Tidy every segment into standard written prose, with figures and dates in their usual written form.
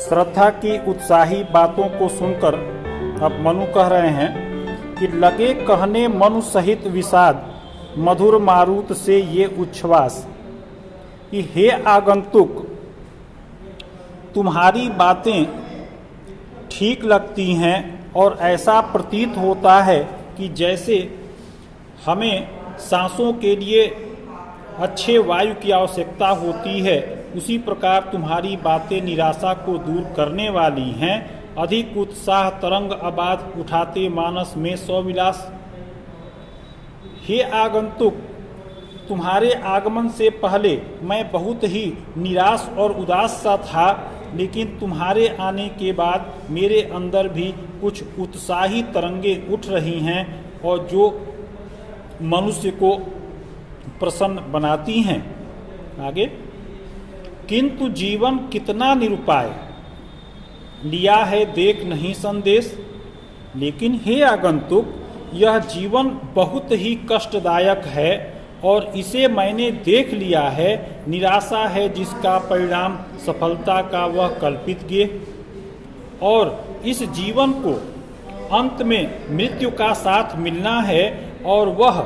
श्रद्धा की उत्साही बातों को सुनकर अब मनु कह रहे हैं कि लगे कहने मनु सहित विषाद मधुर मारुत से ये उच्छ्वास, कि हे आगंतुक तुम्हारी बातें ठीक लगती हैं और ऐसा प्रतीत होता है कि जैसे हमें सांसों के लिए अच्छे वायु की आवश्यकता होती है, उसी प्रकार तुम्हारी बातें निराशा को दूर करने वाली हैं। अधिक उत्साह तरंग आबाद उठाते मानस में सौविलास। हे आगंतुक तुम्हारे आगमन से पहले मैं बहुत ही निराश और उदास सा था, लेकिन तुम्हारे आने के बाद मेरे अंदर भी कुछ उत्साही तरंगें उठ रही हैं और जो मनुष्य को प्रसन्न बनाती हैं। आगे, किंतु जीवन कितना निरुपाय, लिया है देख नहीं संदेश। लेकिन हे आगंतुक यह जीवन बहुत ही कष्टदायक है और इसे मैंने देख लिया है। निराशा है जिसका परिणाम सफलता का वह कल्पित ज्ञेय, और इस जीवन को अंत में मृत्यु का साथ मिलना है और वह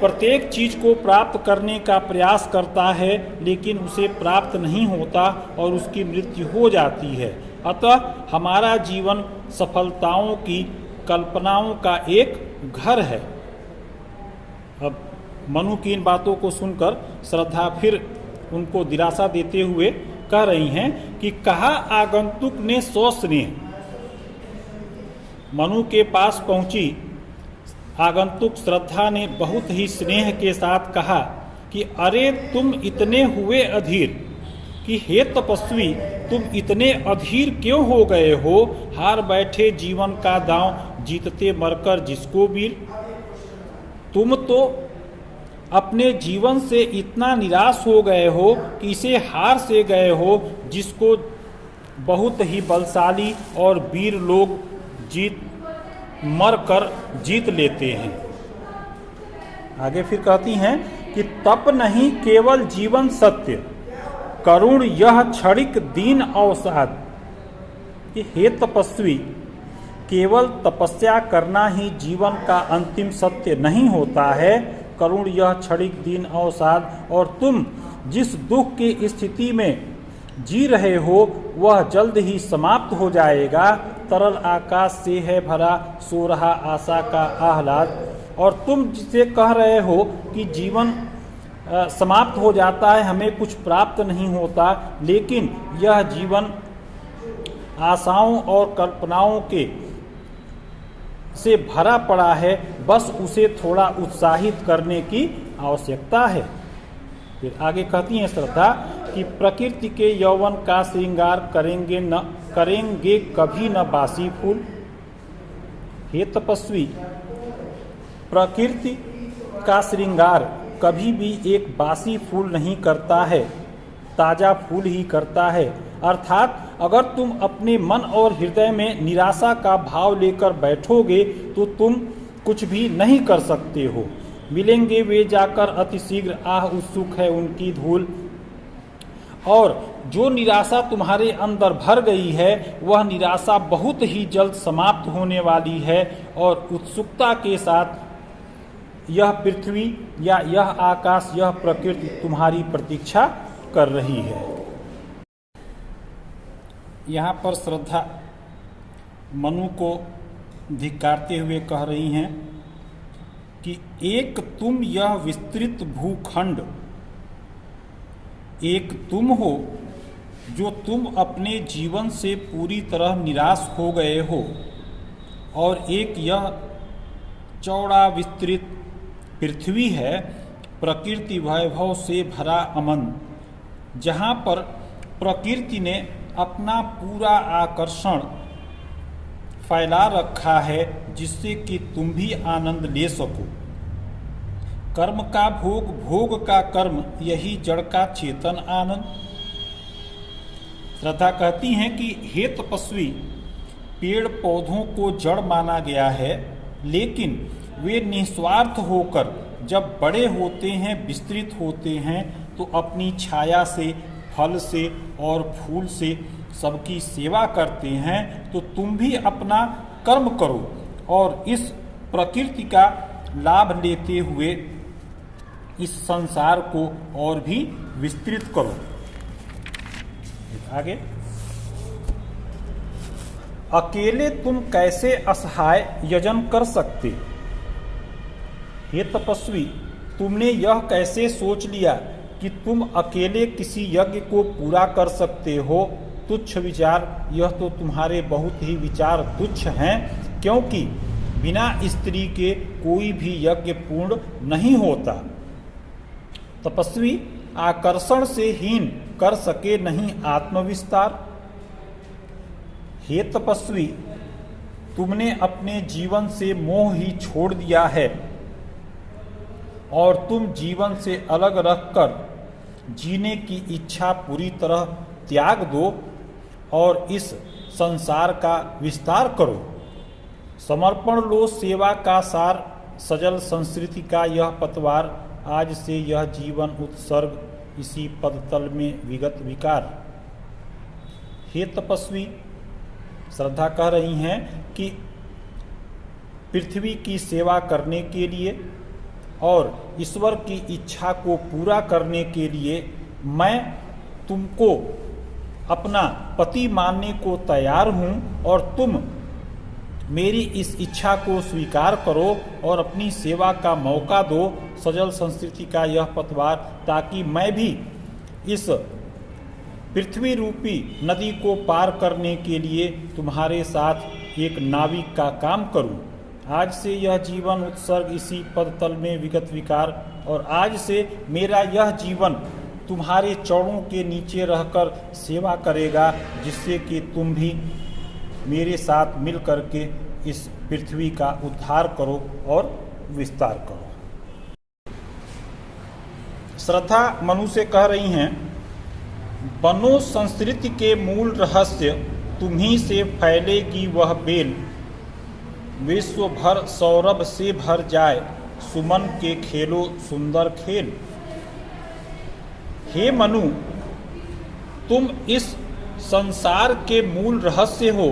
प्रत्येक चीज को प्राप्त करने का प्रयास करता है, लेकिन उसे प्राप्त नहीं होता और उसकी मृत्यु हो जाती है। अतः हमारा जीवन सफलताओं की कल्पनाओं का एक घर है। अब मनु की इन बातों को सुनकर श्रद्धा फिर उनको दिलासा देते हुए कह रही हैं कि कहा आगंतुक ने सौ स्नेह। मनु के पास पहुंची आगंतुक श्रद्धा ने बहुत ही स्नेह के साथ कहा कि अरे तुम इतने हुए अधीर, कि हे तपस्वी तुम इतने अधीर क्यों हो गए हो। हार बैठे जीवन का दांव जीतते मरकर जिसको वीर। तुम तो अपने जीवन से इतना निराश हो गए हो कि इसे हार से गए हो, जिसको बहुत ही बलशाली और वीर लोग मर कर जीत लेते हैं। आगे फिर कहती हैं कि तप नहीं केवल जीवन सत्य, करुण यह क्षणिक दीन अवसाद। कि हे तपस्वी केवल तपस्या करना ही जीवन का अंतिम सत्य नहीं होता है, करुण यह क्षणिक दीन अवसाद। और तुम जिस दुख की स्थिति में जी रहे हो वह जल्द ही समाप्त हो जाएगा। तरल आकाश से है भरा सो रहा आशा का आह्लाद। और तुम जिसे कह रहे हो कि जीवन समाप्त हो जाता है, हमें कुछ प्राप्त नहीं होता, लेकिन यह जीवन आशाओं और कल्पनाओं के से भरा पड़ा है, बस उसे थोड़ा उत्साहित करने की आवश्यकता है। फिर आगे कहती हैं श्रद्धा कि प्रकृति के यौवन का श्रृंगार करेंगे कभी न बासी फूल। हे तपस्वी प्रकृति का श्रृंगार कभी भी एक बासी फूल नहीं करता है, ताजा फूल ही करता है। अर्थात अगर तुम अपने मन और हृदय में निराशा का भाव लेकर बैठोगे तो तुम कुछ भी नहीं कर सकते हो। मिलेंगे वे जाकर अति शीघ्र, आह उत्सुक है उनकी धूल। और जो निराशा तुम्हारे अंदर भर गई है वह निराशा बहुत ही जल्द समाप्त होने वाली है, और उत्सुकता के साथ यह पृथ्वी या यह आकाश, यह प्रकृति तुम्हारी प्रतीक्षा कर रही है। यहाँ पर श्रद्धा मनु को धिक्कारते हुए कह रही हैं कि एक तुम यह विस्तृत भूखंड, एक तुम हो जो तुम अपने जीवन से पूरी तरह निराश हो गए हो, और एक यह चौड़ा विस्तृत पृथ्वी है, प्रकृति वैभव से भरा अमन, जहाँ पर प्रकृति ने अपना पूरा आकर्षण फैला रखा है, जिससे कि तुम भी आनंद ले सको। कर्म का भोग, भोग का कर्म, यही जड़ का चेतन आनंद। श्रद्धा कहती हैं कि हे तपस्वी पेड़ पौधों को जड़ माना गया है, लेकिन वे निस्वार्थ होकर जब बड़े होते हैं, विस्तृत होते हैं, तो अपनी छाया से, फल से और फूल से सबकी सेवा करते हैं तो तुम भी अपना कर्म करो और इस प्रकृति का लाभ लेते हुए इस संसार को और भी विस्तृत करो। आगे, अकेले तुम कैसे असहाय यजन कर सकते? हे तपस्वी, तुमने यह कैसे सोच लिया कि तुम अकेले किसी यज्ञ को पूरा कर सकते हो? तुच्छ विचार, यह तो तुम्हारे बहुत ही विचार तुच्छ हैं, क्योंकि बिना स्त्री के कोई भी यज्ञ पूर्ण नहीं होता। तपस्वी, आकर्षण से हीन कर सके नहीं आत्मविस्तार। हे तपस्वी, तुमने अपने जीवन से मोह ही छोड़ दिया है और तुम जीवन से अलग रखकर जीने की इच्छा पूरी तरह त्याग दो और इस संसार का विस्तार करो। समर्पण लो सेवा का सार, सजल संस्कृति का यह पतवार, आज से यह जीवन उत्सर्ग इसी पदतल में विगत विकार। हे तपस्वी, श्रद्धा कह रही हैं कि पृथ्वी की सेवा करने के लिए और ईश्वर की इच्छा को पूरा करने के लिए मैं तुमको अपना पति मानने को तैयार हूँ और तुम मेरी इस इच्छा को स्वीकार करो और अपनी सेवा का मौका दो। सजल संस्कृति का यह पतवार, ताकि मैं भी इस पृथ्वी रूपी नदी को पार करने के लिए तुम्हारे साथ एक नाविक का काम करूं। आज से यह जीवन उत्सर्ग इसी पदतल में विगत विकार, और आज से मेरा यह जीवन तुम्हारे चरणों के नीचे रहकर सेवा करेगा, जिससे कि तुम भी मेरे साथ मिल करके इस पृथ्वी का उद्धार करो और विस्तार करो। श्रद्धा मनु से कह रही हैं, बनो संस्कृति के मूल रहस्य, तुम्ही से फैलेगी वह बेल, विश्व भर सौरभ से भर जाए, सुमन के खेलो सुंदर खेल। हे मनु, तुम इस संसार के मूल रहस्य हो,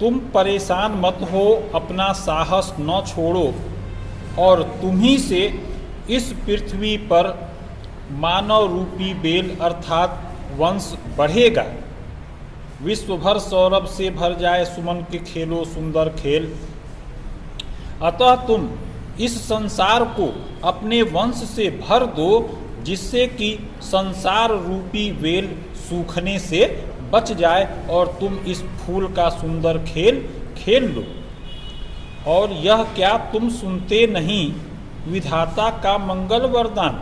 तुम परेशान मत हो, अपना साहस न छोड़ो, और तुम्ही से इस पृथ्वी पर मानव रूपी बेल अर्थात वंश बढ़ेगा। विश्व भर सौरभ से भर जाए, सुमन के खेलो सुंदर खेल। अतः तुम इस संसार को अपने वंश से भर दो, जिससे कि संसार रूपी वेल सूखने से बच जाए और तुम इस फूल का सुंदर खेल खेल लो। और यह क्या तुम सुनते नहीं, विधाता का मंगल वरदान?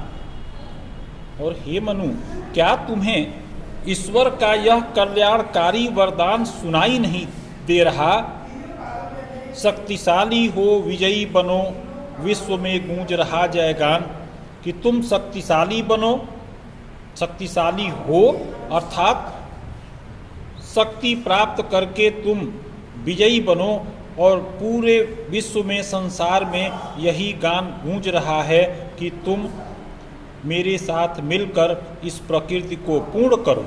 और हे मनु, क्या तुम्हें ईश्वर का यह कल्याणकारी वरदान सुनाई नहीं दे रहा? शक्तिशाली हो, विजयी बनो, विश्व में गूंज रहा जयगान। कि तुम शक्तिशाली बनो, शक्तिशाली हो अर्थात शक्ति प्राप्त करके तुम विजयी बनो, और पूरे विश्व में संसार में यही गान गूंज रहा है कि तुम मेरे साथ मिलकर इस प्रकृति को पूर्ण करो।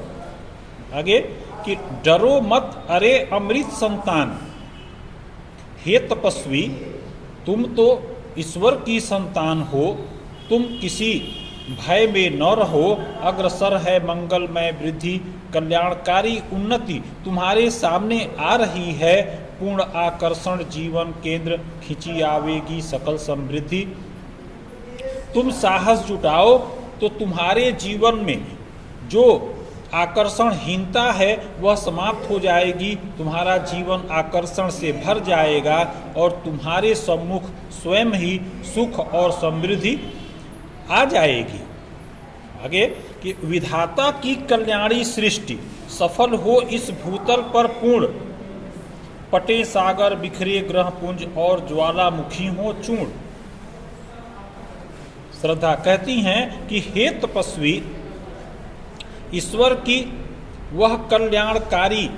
आगे, कि डरो मत अरे अमृत संतान। हे तपस्वी, तुम तो ईश्वर की संतान हो, तुम किसी भय में न रहो। अग्रसर है मंगलमय वृद्धि, कल्याणकारी उन्नति तुम्हारे सामने आ रही है। पूर्ण आकर्षण जीवन केंद्र, खिंची आवेगी सकल समृद्धि। तुम साहस जुटाओ तो तुम्हारे जीवन में जो आकर्षणहीनता है वह समाप्त हो जाएगी। तुम्हारा जीवन आकर्षण से भर जाएगा और तुम्हारे सम्मुख स्वयं ही सुख और समृद्धि आ जाएगी। आगे, कि विधाता की कल्याणी सृष्टि सफल हो इस भूतल पर पूर्ण, पटे सागर बिखरे ग्रह पुंज और ज्वालामुखी हो चूर्ण। श्रद्धा कहती हैं कि हे तपस्वी, ईश्वर की वह कल्याणकारी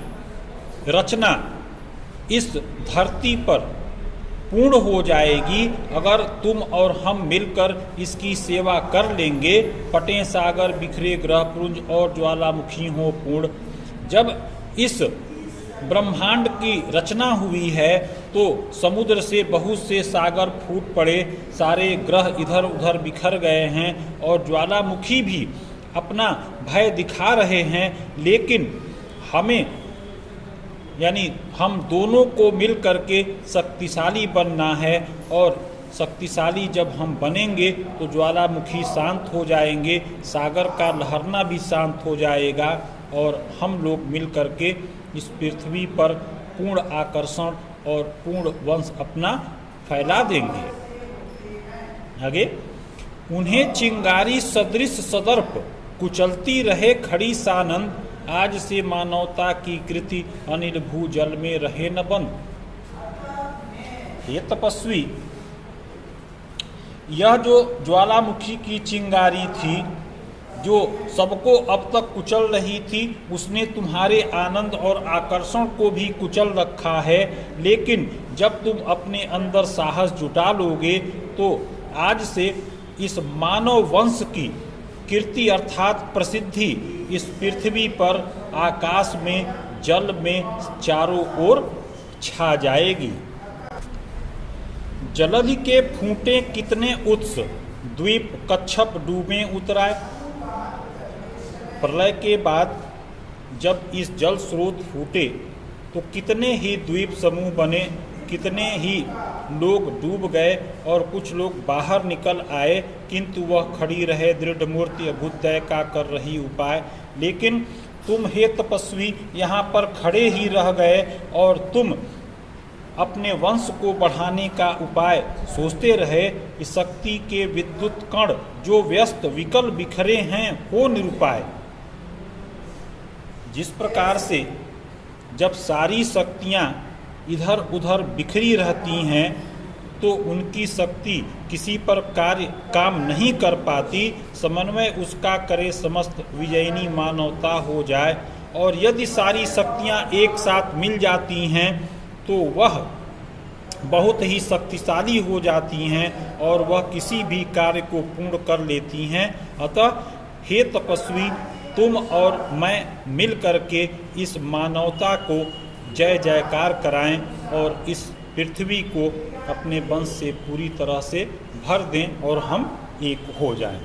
रचना इस धरती पर पूर्ण हो जाएगी अगर तुम और हम मिलकर इसकी सेवा कर लेंगे। पटे सागर बिखरे ग्रह पुंज और ज्वालामुखी हो पूर्ण। जब इस ब्रह्मांड की रचना हुई है तो समुद्र से बहुत से सागर फूट पड़े, सारे ग्रह इधर उधर बिखर गए हैं और ज्वालामुखी भी अपना भय दिखा रहे हैं, लेकिन हमें यानी हम दोनों को मिल करके शक्तिशाली बनना है। और शक्तिशाली जब हम बनेंगे तो ज्वालामुखी शांत हो जाएंगे, सागर का लहरना भी शांत हो जाएगा और हम लोग मिल करके इस पृथ्वी पर पूर्ण आकर्षण और पूर्ण वंश अपना फैला देंगे। आगे, उन्हें चिंगारी सदृश सदर्प कुचलती रहे खड़ी सानंद, आज से मानवता की कृति अनिल भूजल में रहे न बंद। हे तपस्वी, यह जो ज्वालामुखी की चिंगारी थी जो सबको अब तक कुचल रही थी, उसने तुम्हारे आनंद और आकर्षण को भी कुचल रखा है, लेकिन जब तुम अपने अंदर साहस जुटा लोगे तो आज से इस मानव वंश की कीर्ति अर्थात प्रसिद्धि इस पृथ्वी पर, आकाश में, जल में चारों ओर छा जाएगी। जलधि के फूटे कितने उत्स, द्वीप कच्छप डूबे उतराए। प्रलय के बाद जब इस जल स्रोत फूटे तो कितने ही द्वीप समूह बने, कितने ही लोग डूब गए और कुछ लोग बाहर निकल आए, किंतु वह खड़ी रहे दृढ़ मूर्ति अभुदय का कर रही उपाय। लेकिन तुम हे तपस्वी यहाँ पर खड़े ही रह गए और तुम अपने वंश को बढ़ाने का उपाय सोचते रहे। इस शक्ति के विद्युत कण जो व्यस्त विकल बिखरे हैं हो निरुपाय। जिस प्रकार से जब सारी शक्तियाँ इधर उधर बिखरी रहती हैं तो उनकी शक्ति किसी पर कार्य काम नहीं कर पाती, समन्वय उसका करे समस्त विजयिनी मानवता हो जाए। और यदि सारी शक्तियाँ एक साथ मिल जाती हैं तो वह बहुत ही शक्तिशाली हो जाती हैं और वह किसी भी कार्य को पूर्ण कर लेती हैं। अतः हे तपस्वी, तुम और मैं मिल करके इस मानवता को जय जयकार कराएं और इस पृथ्वी को अपने वंश से पूरी तरह से भर दें और हम एक हो जाएं।